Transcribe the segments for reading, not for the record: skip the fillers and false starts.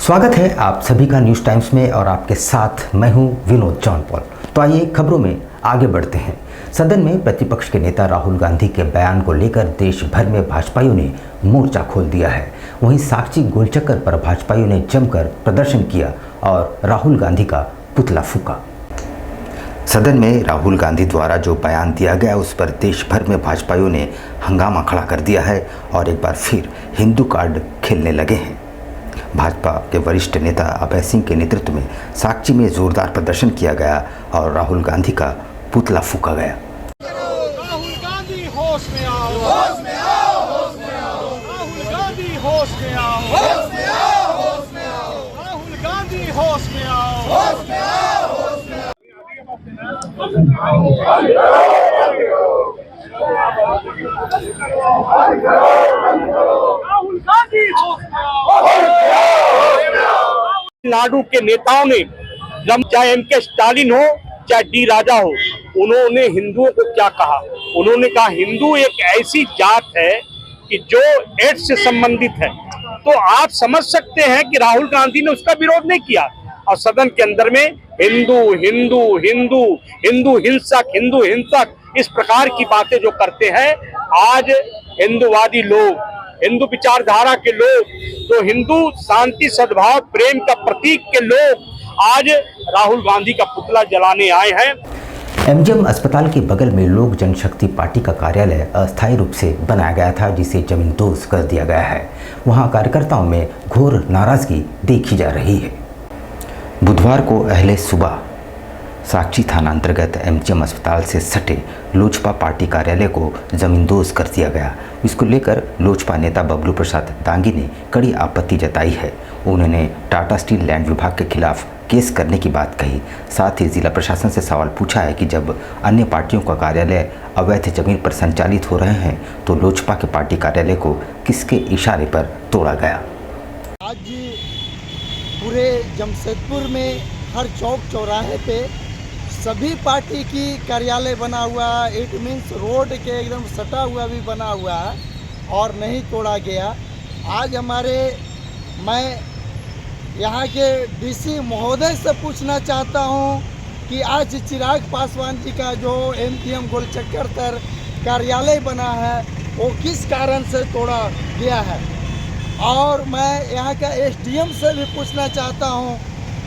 स्वागत है आप सभी का न्यूज़ टाइम्स में और आपके साथ मैं हूं विनोद जॉन पॉल। तो आइए खबरों में आगे बढ़ते हैं। सदन में प्रतिपक्ष के नेता राहुल गांधी के बयान को लेकर देश भर में भाजपाइयों ने मोर्चा खोल दिया है। वहीं साक्षी गोलचक्कर पर भाजपाइयों ने जमकर प्रदर्शन किया और राहुल गांधी का पुतला फूंका। सदन में राहुल गांधी द्वारा जो बयान दिया गया उस पर देश भर में भाजपाइयों ने हंगामा खड़ा कर दिया है और एक बार फिर हिंदू कार्ड खेलने लगे हैं। भाजपा के वरिष्ठ नेता अभय सिंह के नेतृत्व में साक्षी में जोरदार प्रदर्शन किया गया और राहुल गांधी का पुतला फूंका गया। राहुल गांधी होश में आओ, होश में आओ, होश में आओ। राहुल गांधी होश में आओ, होश में आओ, होश में आओ। राहुल गांधी होश में आओ, होश में आओ, होश में आओ। राहुल गांधी होश में आओ। नाडु के नेताओं ने, चाहे एम.के. स्टालिन हो चाहे डी राजा हो, उन्होंने हिंदुओं को क्या कहा? उन्होंने कहा हिंदू एक ऐसी जात है कि जो एड्स से संबंधित है। तो आप समझ सकते हैं कि राहुल गांधी ने उसका विरोध नहीं किया और सदन के अंदर में हिंदू हिंदू हिंदू हिंदू हिंसक इस प्रकार की बातें जो करते हैं। आज हिंदूवादी लोग, हिंदू विचारधारा के लोग, जो हिंदू शांति सद्भाव प्रेम का प्रतीक के लोग आज राहुल गांधी का पुतला जलाने आए हैं। एमजीएम अस्पताल के बगल में लोक जनशक्ति पार्टी का कार्यालय अस्थायी रूप से बनाया गया था, जिसे जमींदोज कर दिया गया है। वहां कार्यकर्ताओं में घोर नाराजगी देखी जा रही है। बुधवार को अहले सुबह साक्षी थाना अंतर्गत एमजीएम अस्पताल से सटे लोजपा पार्टी कार्यालय को जमींदोज कर दिया गया। इसको लेकर लोजपा नेता बबलू प्रसाद दांगी ने कड़ी आपत्ति जताई है। उन्होंने टाटा स्टील लैंड विभाग के खिलाफ केस करने की बात कही। साथ ही जिला प्रशासन से सवाल पूछा है कि जब अन्य पार्टियों का कार्यालय अवैध जमीन पर संचालित हो रहे हैं तो लोजपा के पार्टी कार्यालय को किसके इशारे पर तोड़ा गया। आज पूरे जमशेदपुर में हर चौक चौराहे पे सभी पार्टी की कार्यालय बना हुआ है। इट मीन्स रोड के एकदम सटा हुआ भी बना हुआ है और नहीं तोड़ा गया। आज मैं यहाँ के डीसी महोदय से पूछना चाहता हूँ कि आज चिराग पासवान जी का जो एमजीएम गोलचक्कर तर कार्यालय बना है वो किस कारण से तोड़ा गया है। और मैं यहाँ का एसडीएम से भी पूछना चाहता हूँ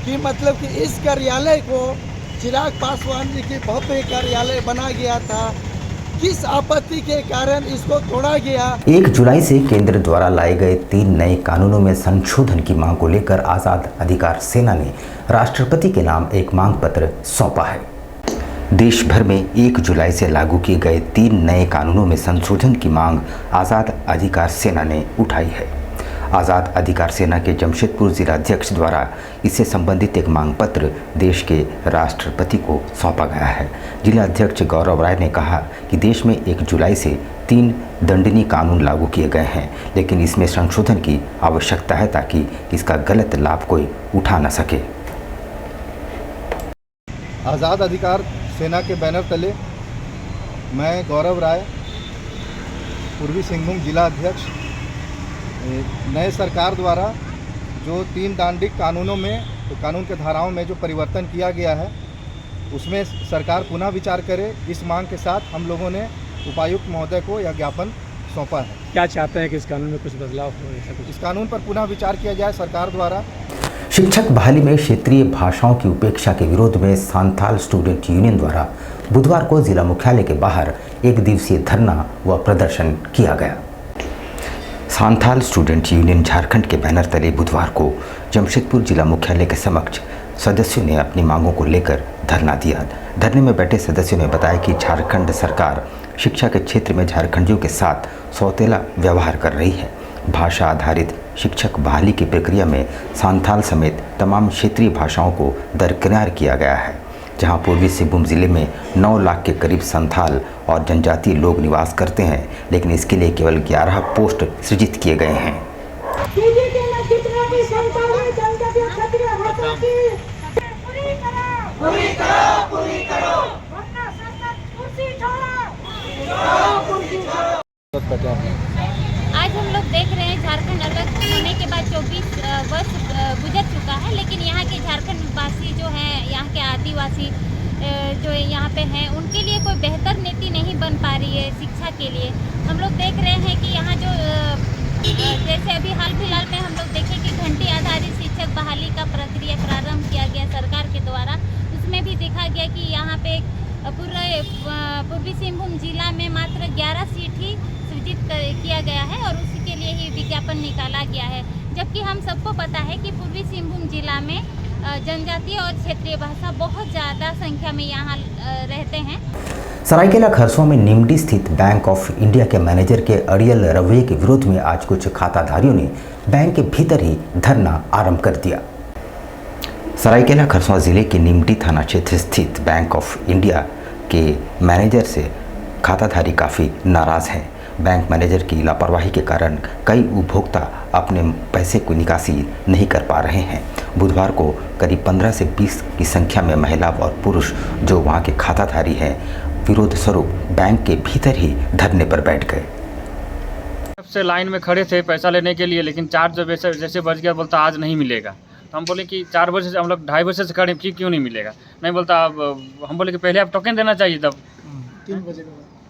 कि मतलब कि इस कार्यालय को चिराग पासवान जी की भव्य कार्यालय बना गया था, किस आपत्ति के कारण इसको तोड़ा गया। 1 जुलाई से केंद्र द्वारा लाए गए 3 नए कानूनों में संशोधन की मांग को लेकर आज़ाद अधिकार सेना ने राष्ट्रपति के नाम एक मांग पत्र सौंपा है। देश भर में 1 जुलाई से लागू किए गए 3 नए कानूनों में संशोधन की मांग आज़ाद अधिकार सेना ने उठाई है। आज़ाद अधिकार सेना के जमशेदपुर जिलाध्यक्ष द्वारा इससे संबंधित एक मांग पत्र देश के राष्ट्रपति को सौंपा गया है। जिलाध्यक्ष गौरव राय ने कहा कि देश में 1 जुलाई से 3 दंडनीय कानून लागू किए गए हैं, लेकिन इसमें संशोधन की आवश्यकता है ताकि इसका गलत लाभ कोई उठा न सके। आज़ाद अधिकार सेना के बैनर तले मैं गौरव राय, पूर्वी सिंहभूम जिला अध्यक्ष, नए सरकार द्वारा जो 3 दंडिक कानूनों में कानून के धाराओं में जो परिवर्तन किया गया है उसमें सरकार पुनः विचार करे, इस मांग के साथ हम लोगों ने उपायुक्त महोदय को यह ज्ञापन सौंपा है। क्या चाहते हैं कि इस कानून में कुछ बदलाव हो? ऐसा कुछ इस कानून पर पुनः विचार किया जाए सरकार द्वारा। शिक्षक बहाली में क्षेत्रीय भाषाओं की उपेक्षा के विरोध में सांथाल स्टूडेंट यूनियन द्वारा बुधवार को जिला मुख्यालय के बाहर 1 दिवसीय धरना व प्रदर्शन किया गया। सांथाल स्टूडेंट यूनियन झारखंड के बैनर तले बुधवार को जमशेदपुर जिला मुख्यालय के समक्ष सदस्यों ने अपनी मांगों को लेकर धरना दिया। धरने में बैठे सदस्यों ने बताया कि झारखंड सरकार शिक्षा के क्षेत्र में झारखंडियों के साथ सौतेला व्यवहार कर रही है। भाषा आधारित शिक्षक बहाली की प्रक्रिया में सांथाल समेत तमाम क्षेत्रीय भाषाओं को दरकिनार किया गया है। जहां पूर्वी सिंहभूम जिले में 9 लाख के करीब संथाल और जनजातीय लोग निवास करते हैं, लेकिन इसके लिए केवल 11 पोस्ट सृजित किए गए हैं। आज हम लोग देख रहे हैं झारखंड अलग होने के बाद 24 वर्ष गुजर चुका है, लेकिन यहाँ के झारखंड वासी जो हैं, यहाँ के आदिवासी जो यहाँ पे हैं, उनके लिए कोई बेहतर नीति नहीं बन पा रही है शिक्षा के लिए। हम लोग देख रहे हैं कि यहाँ जो जैसे अभी हाल फिलहाल में हम लोग देखें कि घंटी आधारित शिक्षक बहाली का प्रक्रिया प्रारंभ किया गया सरकार के द्वारा। उसमें भी देखा गया कि यहाँ पे पूरे पूर्वी सिंहभूम जिला में मात्र 11 सीट ही सृजित किया गया है और उसी के लिए ही विज्ञापन निकाला गया है। जबकि हम सबको पता है कि पूर्वी सिंहभूम जिला में जनजातीय और क्षेत्रीय भाषा बहुत ज़्यादा संख्या में यहाँ रहते हैं। सरायकेला खरसों में निमडी स्थित बैंक ऑफ इंडिया के मैनेजर के अड़ियल रवैये के विरोध में आज कुछ खाताधारियों ने बैंक के भीतर ही धरना आरंभ कर दिया। सरायकेला खरसों जिले के निमडी थाना क्षेत्र स्थित बैंक ऑफ इंडिया के मैनेजर से खाताधारी काफ़ी नाराज़ हैं। बैंक मैनेजर की लापरवाही के कारण कई उपभोक्ता अपने पैसे को निकासी नहीं कर पा रहे हैं। बुधवार को करीब 15 से 20 की संख्या में महिला और पुरुष जो वहां के खाताधारी हैं, विरोध स्वरूप बैंक के भीतर ही धरने पर बैठ गए। सबसे लाइन में खड़े थे पैसा लेने के लिए, लेकिन 4 जब जैसे बज गया बोलता आज नहीं मिलेगा। तो हम बोले कि 4 बजे से हम लोग 2:30 बजे से खड़े हैं, क्यों नहीं मिलेगा? नहीं बोलता। हम बोले कि पहले आप टोकन देना चाहिए, तब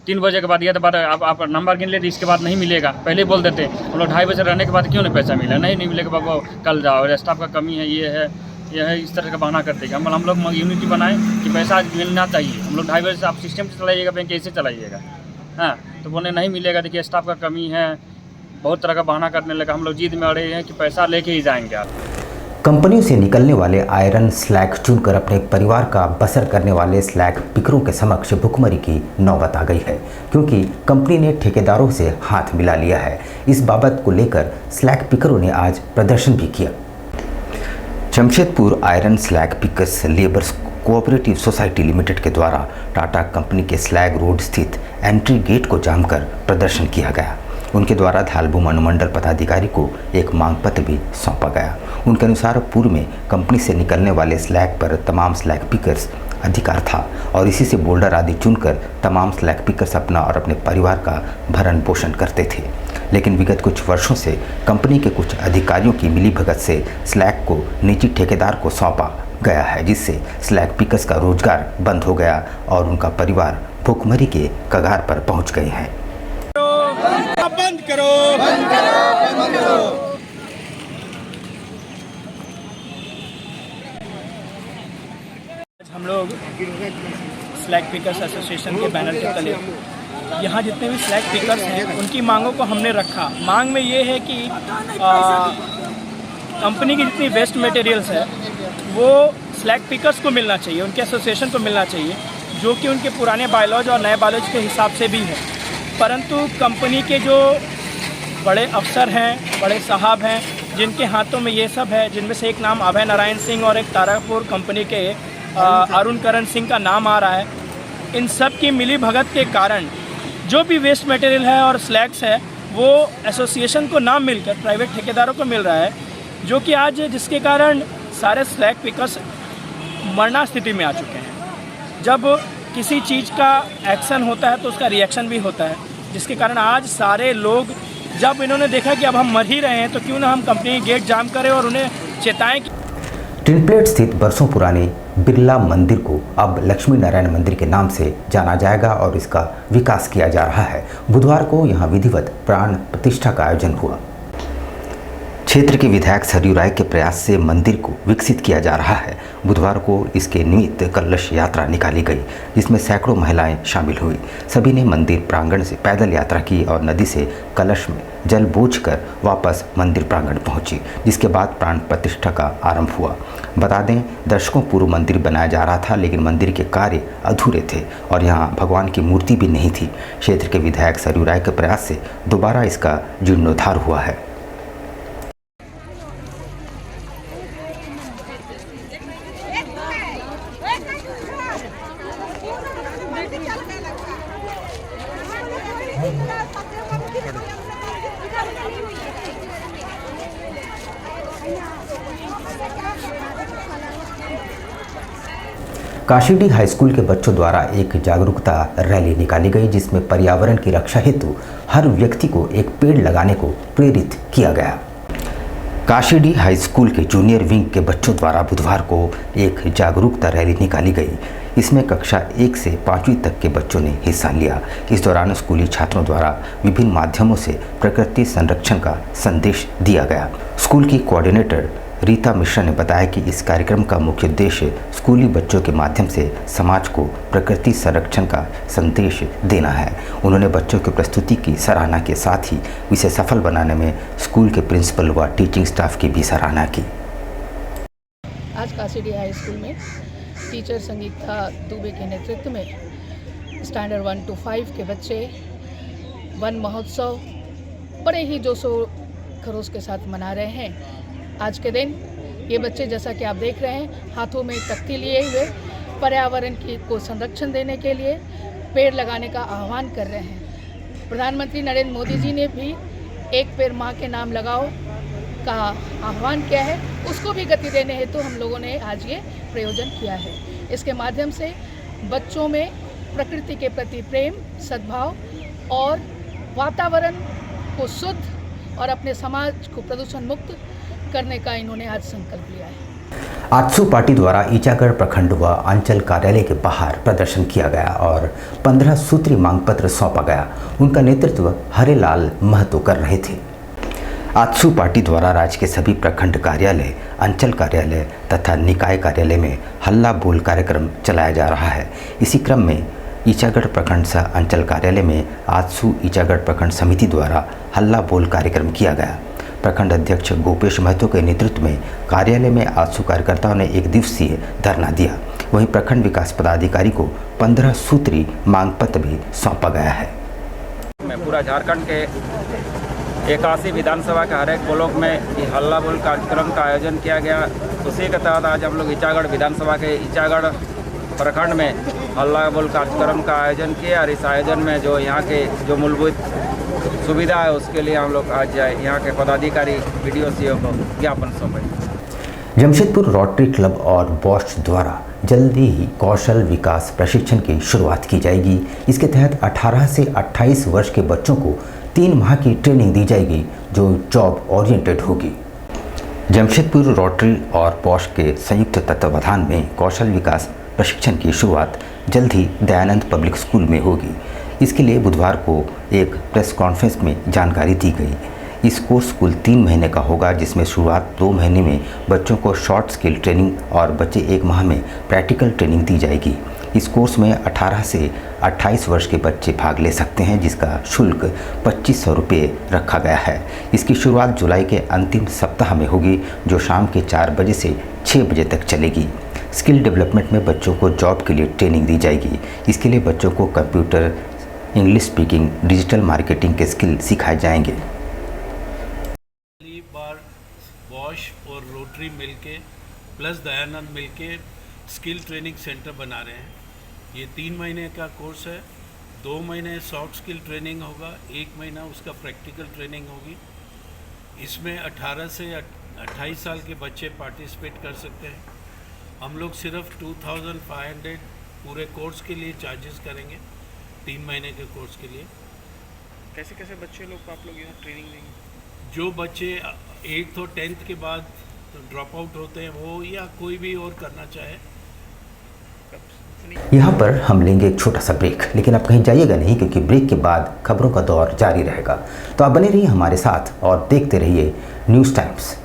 3 बजे के बाद या तो बाद आप नंबर गिन लेते, इसके बाद नहीं मिलेगा। पहले बोल देते हम लोग 2:30 बजे रहने के बाद क्यों नहीं पैसा मिला? नहीं मिलेगा बाबू, कल जाओ, स्टाफ का कमी है, ये है, इस तरह का बहाना करते हैं। हम लोग यूनिटी बनाए कि पैसा आज मिलना चाहिए। हम लोग 2:30 बजे से आप सिस्टम से चलाइएगा, बैंक कैसे चलाइएगा? हाँ, तो बोले नहीं मिलेगा, देखिए स्टाफ का कमी है, बहुत तरह का बहाना करने लगा। हम लोग जिद में अड़े हैं कि पैसा लेके ही जाएंगे आप। कंपनियों से निकलने वाले आयरन स्लैग चुनकर अपने परिवार का बसर करने वाले स्लैग पिकरों के समक्ष भुखमरी की नौबत आ गई है, क्योंकि कंपनी ने ठेकेदारों से हाथ मिला लिया है। इस बाबत को लेकर स्लैग पिकरों ने आज प्रदर्शन भी किया। Jamshedpur iron slag pickers labours cooperative society limited के द्वारा टाटा कंपनी के स्लैग रोड स्थित एंट्री गेट को जाम कर प्रदर्शन किया गया। उनके द्वारा धालबूम अनुमंडल पदाधिकारी को एक मांग पत्र भी सौंपा गया। उनके अनुसार पूर्व में कंपनी से निकलने वाले स्लैग पर तमाम स्लैग पिकर्स अधिकार था और इसी से बोल्डर आदि चुनकर तमाम स्लैग पिकर्स अपना और अपने परिवार का भरण पोषण करते थे। लेकिन विगत कुछ वर्षों से कंपनी के कुछ अधिकारियों की मिलीभगत से स्लैग को निजी ठेकेदार को सौंपा गया है, जिससे स्लैग पिकर्स का रोजगार बंद हो गया और उनका परिवार भूखमरी के कगार पर पहुंच गए हैं। बंद करो, बंद करो, बंद करो। हम लोग स्लैग पिकर्स एसोसिएशन के बैनर के तले यहाँ जितने भी स्लैग पिकर्स हैं उनकी मांगों को हमने रखा। मांग में ये है कि कंपनी की जितनी वेस्ट मटेरियल्स है वो स्लैग पिकर्स को मिलना चाहिए, उनके एसोसिएशन को मिलना चाहिए, जो कि उनके पुराने बायलॉज और नए बायलॉज के हिसाब से भी है। परंतु कंपनी के जो बड़े अफसर हैं, बड़े साहब हैं, जिनके हाथों में ये सब है, जिनमें से एक नाम अभय नारायण सिंह और एक तारापुर कंपनी के अरुण करण सिंह का नाम आ रहा है, इन सब की मिली भगत के कारण जो भी वेस्ट मटेरियल है और स्लैग्स है वो एसोसिएशन को ना मिलकर प्राइवेट ठेकेदारों को मिल रहा है, जो कि आज जिसके कारण सारे स्लैग पिकर्स मरना स्थिति में आ चुके हैं। जब किसी चीज़ का एक्शन होता है तो उसका रिएक्शन भी होता है, जिसके कारण आज सारे लोग जब इन्होंने देखा कि अब हम मर ही रहे हैं तो क्यों ना हम कंपनी गेट जाम करें और उन्हें चेताएं कि टिनप्लेट स्थित बरसों पुराने बिरला मंदिर को अब लक्ष्मी नारायण मंदिर के नाम से जाना जाएगा और इसका विकास किया जा रहा है। बुधवार को यहां विधिवत प्राण प्रतिष्ठा का आयोजन हुआ। क्षेत्र के विधायक सरयू राय के प्रयास से मंदिर को विकसित किया जा रहा है। बुधवार को इसके निमित्त कलश यात्रा निकाली गई, जिसमें सैकड़ों महिलाएं शामिल हुई। सभी ने मंदिर प्रांगण से पैदल यात्रा की और नदी से कलश में जल बोझकर वापस मंदिर प्रांगण पहुंची, जिसके बाद प्राण प्रतिष्ठा का आरंभ हुआ। बता दें, दशकों पूर्व मंदिर बनाया जा रहा था, लेकिन मंदिर के कार्य अधूरे थे और यहाँ भगवान की मूर्ति भी नहीं थी। क्षेत्र के विधायक सरयू राय के प्रयास से दोबारा इसका जीर्णोद्धार हुआ है। काशीडीह हाई स्कूल के बच्चों द्वारा एक जागरूकता रैली निकाली गई, जिसमें पर्यावरण की रक्षा हेतु हर व्यक्ति को एक पेड़ लगाने को प्रेरित किया गया। काशीडी हाई स्कूल के जूनियर विंग के बच्चों द्वारा बुधवार को एक जागरूकता रैली निकाली गई। इसमें कक्षा 1 से 5वीं तक के बच्चों ने हिस्सा लिया। इस दौरान स्कूली छात्रों द्वारा विभिन्न माध्यमों से प्रकृति संरक्षण का संदेश दिया गया। स्कूल की कोऑर्डिनेटर रीता मिश्रा ने बताया कि इस कार्यक्रम का मुख्य उद्देश्य स्कूली बच्चों के माध्यम से समाज को प्रकृति संरक्षण का संदेश देना है। उन्होंने बच्चों की प्रस्तुति की सराहना के साथ ही इसे सफल बनाने में स्कूल के प्रिंसिपल व टीचिंग स्टाफ की भी सराहना की। आज काशीडी हाई स्कूल में टीचर संगीता दुबे के नेतृत्व में स्टैंडर्ड 1 to 5 के बच्चे वन महोत्सव बड़े ही जोश खरोश के साथ मना रहे हैं। आज के दिन ये बच्चे, जैसा कि आप देख रहे हैं, हाथों में तख्ती लिए हुए पर्यावरण को संरक्षण देने के लिए पेड़ लगाने का आह्वान कर रहे हैं। प्रधानमंत्री नरेंद्र मोदी जी ने भी एक पेड़ माँ के नाम लगाओ का आह्वान किया है। उसको भी गति देने हेतु हम लोगों ने आज ये प्रयोजन किया है। इसके माध्यम से बच्चों में प्रकृति के प्रति प्रेम, सद्भाव और वातावरण को शुद्ध और अपने समाज को प्रदूषण मुक्त करने का इन्होंने आज संकल्प लिया है। आजसू पार्टी द्वारा ईचागढ़ प्रखंड व अंचल कार्यालय के बाहर प्रदर्शन किया गया और 15 सूत्रीय मांग पत्र सौंपा गया। उनका नेतृत्व हरेलाल महतो कर रहे थे। आजसू पार्टी द्वारा राज्य के सभी प्रखंड कार्यालय, अंचल कार्यालय तथा निकाय कार्यालय में हल्ला बोल कार्यक्रम चलाया जा रहा है। इसी क्रम में ईचागढ़ प्रखंड सह अंचल कार्यालय में आजसू ईचागढ़ प्रखंड समिति द्वारा हल्ला बोल कार्यक्रम किया गया। प्रखंड अध्यक्ष गोपेश महतो के नेतृत्व में कार्यालय में आजसू कार्यकर्ताओं ने एक दिवसीय धरना दिया। वहीं प्रखंड विकास पदाधिकारी को 15 सूत्री मांग पत्र भी सौंपा गया है। मैं पूरा झारखंड के 81 विधानसभा के हर एक ब्लॉक में हल्ला बोल कार्यक्रम का आयोजन किया गया। उसी के तहत आज हम लोग ईचागढ़ विधानसभा के ईचागढ़ प्रखंड में हल्ला बोल कार्यक्रम का आयोजन किया और इस आयोजन में जो यहाँ के जो मूलभूत सुविधा है उसके लिए हम लोग आज यहाँ के पदाधिकारी BDO CO को ज्ञापन सौंपे। जमशेदपुर रोटरी क्लब और बॉश द्वारा जल्दी ही कौशल विकास प्रशिक्षण की शुरुआत की जाएगी। इसके तहत 18 से 28 वर्ष के बच्चों को 3 माह की ट्रेनिंग दी जाएगी जो जॉब ओरिएंटेड होगी। जमशेदपुर रोटरी और बॉश के संयुक्त तत्वावधान में कौशल विकास प्रशिक्षण की शुरुआत जल्द ही दयानंद पब्लिक स्कूल में होगी। इसके लिए बुधवार को एक प्रेस कॉन्फ्रेंस में जानकारी दी गई। इस कोर्स कुल 3 महीने का होगा, जिसमें शुरुआत 2 महीने में बच्चों को शॉर्ट स्किल ट्रेनिंग और बच्चे 1 माह में प्रैक्टिकल ट्रेनिंग दी जाएगी। इस कोर्स में 18 से 28 वर्ष के बच्चे भाग ले सकते हैं, जिसका शुल्क 2500 रुपये रखा गया है। इसकी शुरुआत जुलाई के अंतिम सप्ताह में होगी, जो शाम के 4 बजे से 6 बजे तक चलेगी। स्किल डेवलपमेंट में बच्चों को जॉब के लिए ट्रेनिंग दी जाएगी। इसके लिए बच्चों को computer, English speaking, digital marketing के स्किल सिखाए जाएंगे। पहली बार बॉश और रोटरी मिलके प्लस दयानंद मिलके स्किल ट्रेनिंग सेंटर बना रहे हैं। ये 3 महीने का कोर्स है। 2 महीने सॉफ्ट स्किल ट्रेनिंग होगा, 1 महीना उसका प्रैक्टिकल ट्रेनिंग होगी। इसमें 18 से 28 साल के बच्चे पार्टिसिपेट कर सकते हैं। हम लोग सिर्फ 2500 पूरे कोर्स के लिए चार्जेस करेंगे, 3 महीने के कोर्स के लिए। कैसे कैसे बच्चे लोग को आप लोग यहाँ ट्रेनिंग देंगे? जो बच्चे 8th और 10th के बाद ड्रॉप आउट होते हैं वो, या कोई भी और करना चाहे। यहाँ पर हम लेंगे एक छोटा सा ब्रेक, लेकिन आप कहीं जाइएगा नहीं, क्योंकि ब्रेक के बाद खबरों का दौर जारी रहेगा। तो आप बने रहिए हमारे साथ और देखते रहिए न्यूज़ टाइम्स।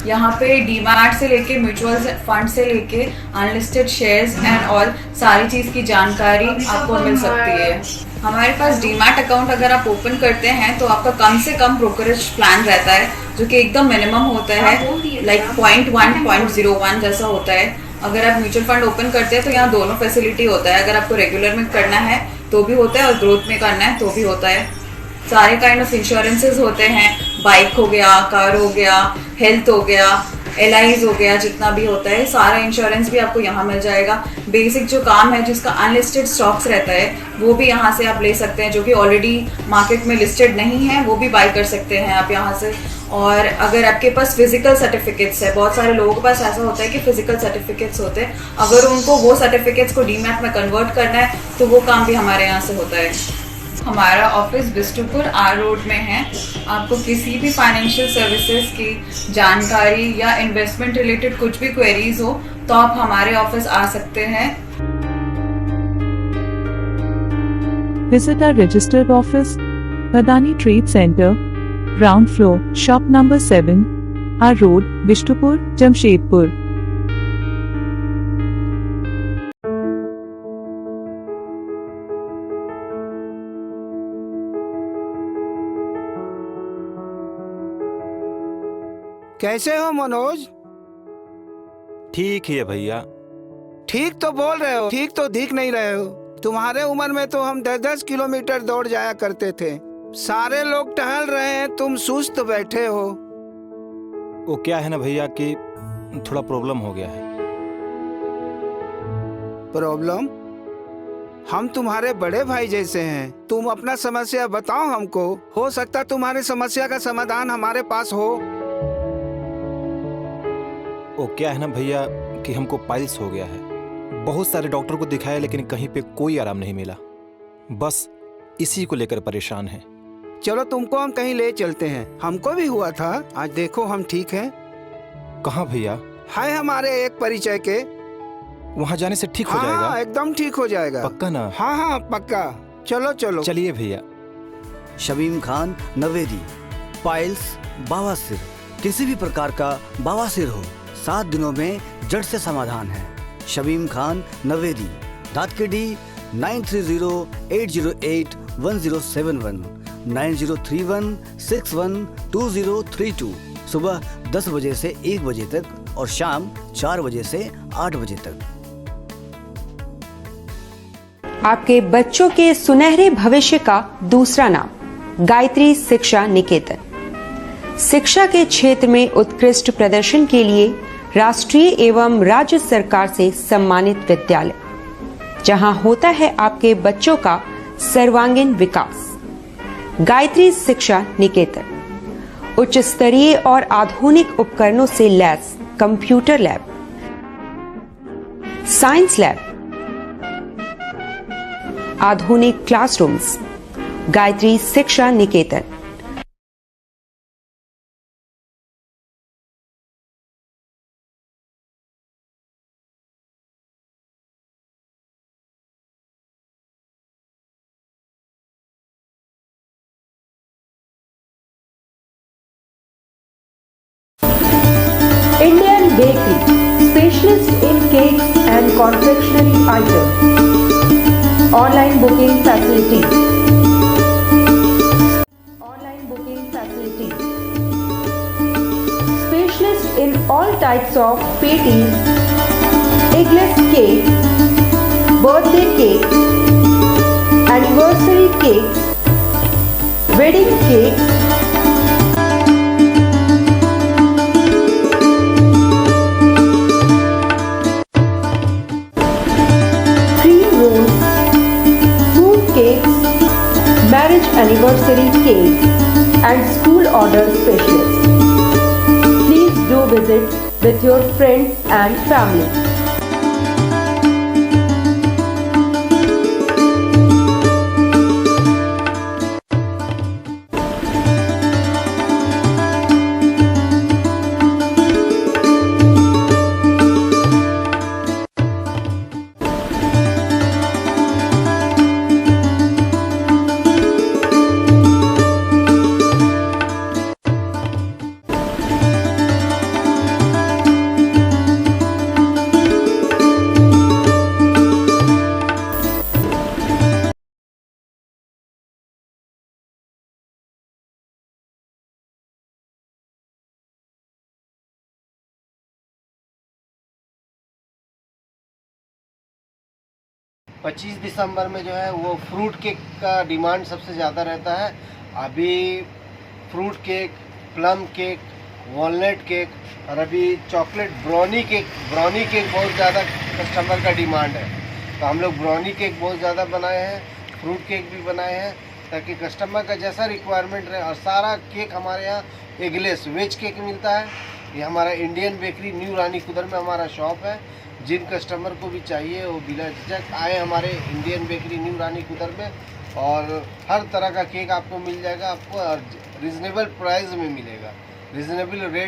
यहाँ पे डीमैट से लेके म्यूचुअल फंड से लेके अनलिस्टेड शेयर्स एंड ऑल सारी चीज़ की जानकारी आपको मिल सकती है। हमारे पास डीमैट अकाउंट अगर आप ओपन करते हैं तो आपका कम से कम ब्रोकरेज प्लान रहता है, जो कि एकदम मिनिमम होता है, लाइक 0.1, 0.01 जैसा होता है। अगर आप म्यूचुअल फंड ओपन करते हैं तो यहाँ दोनों फैसिलिटी होता है। अगर आपको रेगुलर में करना है तो भी होता है और ग्रोथ में करना है तो भी होता है। सारे काइंड ऑफ इंश्योरेंसेज होते हैं, बाइक हो गया, कार हो गया, हेल्थ हो गया, LIs हो गया, जितना भी होता है सारा इंश्योरेंस भी आपको यहाँ मिल जाएगा। बेसिक जो काम है जिसका अनलिस्टेड स्टॉक्स रहता है वो भी यहाँ से आप ले सकते हैं, जो कि ऑलरेडी मार्केट में लिस्टेड नहीं है वो भी बाय कर सकते हैं आप यहाँ से। और अगर आपके पास फिजिकल सर्टिफिकेट्स है, बहुत सारे लोगों के पास ऐसा होता है कि फिजिकल सर्टिफिकेट्स होते हैं, अगर उनको वो सर्टिफिकेट्स को डीमैट में कन्वर्ट करना है तो वो काम भी हमारे यहाँ से होता है। हमारा ऑफिस बिष्टुपुर आर रोड में है। आपको किसी भी फाइनेंशियल सर्विसेज की जानकारी या इन्वेस्टमेंट रिलेटेड कुछ भी क्वेरीज हो तो आप हमारे ऑफिस आ सकते हैं। Visit our registered office, Adani Trade Center, ground floor, shop number 7, R Road, Bishtupur, Jamshedpur. कैसे हो मनोज? ठीक ही है भैया। ठीक तो बोल रहे हो, ठीक तो दिख नहीं रहे हो। तुम्हारे उम्र में तो हम 10-10 किलोमीटर दौड़ जाया करते थे। सारे लोग टहल रहे हैं, तुम सुस्त बैठे हो। वो क्या है ना भैया कि थोड़ा प्रॉब्लम हो गया है। प्रॉब्लम? हम तुम्हारे बड़े भाई जैसे हैं, तुम अपना समस्या बताओ हमको, हो सकता तुम्हारी समस्या का समाधान हमारे पास हो। वो क्या है ना भैया कि हमको पाइल्स हो गया है। बहुत सारे डॉक्टर को दिखाया लेकिन कहीं पे कोई आराम नहीं मिला। बस इसी को लेकर परेशान हैं। चलो तुमको हम कहीं ले चलते हैं, हमको भी हुआ था, आज देखो हम ठीक हैं। कहाँ भैया? है हमारे एक परिचय के। वहाँ जाने से ठीक हो जाएगा? हाँ, एकदम ठीक हो जाएगा। पक्का ना? हाँ हाँ पक्का। चलो चलो चलिए भैया। शमीम खान नवेदी, पाइल्स, बवासीर, किसी भी प्रकार का बवासीर हो 7 दिनों में जड़ से समाधान है। शमीम खान नवेदी, दातकेडी 9308081071, 9031612032, सुबह 10 बजे से 1 बजे तक और शाम 4 बजे से 8 बजे तक। आपके बच्चों के सुनहरे भविष्य का दूसरा नाम गायत्री शिक्षा निकेतन। शिक्षा के क्षेत्र में उत्कृष्ट प्रदर्शन के लिए राष्ट्रीय एवं राज्य सरकार से सम्मानित विद्यालय, जहां होता है आपके बच्चों का सर्वांगीण विकास। गायत्री शिक्षा निकेतन उच्च स्तरीय और आधुनिक उपकरणों से lace computer lab, science lab, आधुनिक क्लासरूम्स। गायत्री शिक्षा निकेतन। Indian Bakery, specialist in cakes and confectionery items. Online booking facility. Online booking facility. Specialist in all types of patties, eggless cake, birthday cake, anniversary cakes, wedding cakes, marriage anniversary cake and school order specialist. Please do visit with your friends and family. पच्चीस दिसंबर में जो है वो fruit cake का demand सबसे ज़्यादा रहता है। अभी fruit cake, plum cake walnut cake और अभी चॉकलेट ब्राउनी केक बहुत ज़्यादा कस्टमर का डिमांड है, तो हम लोग ब्राउनी केक बहुत ज़्यादा बनाए हैं, फ्रूट केक भी बनाए हैं ताकि कस्टमर का जैसा रिक्वायरमेंट रहे। और सारा केक हमारे यहाँ एगलेस वेज केक मिलता है। ये हमारा इंडियन बेकरी न्यू रानी कुदर में हमारा शॉप है। जिन कस्टमर को भी चाहिए वो बिना झिझक आए हमारे इंडियन बेकरी न्यू रानी कुदर में, और हर तरह का केक आपको मिल जाएगा, आपको रिजनेबल प्राइस में मिलेगा, रिजनेबल रेट।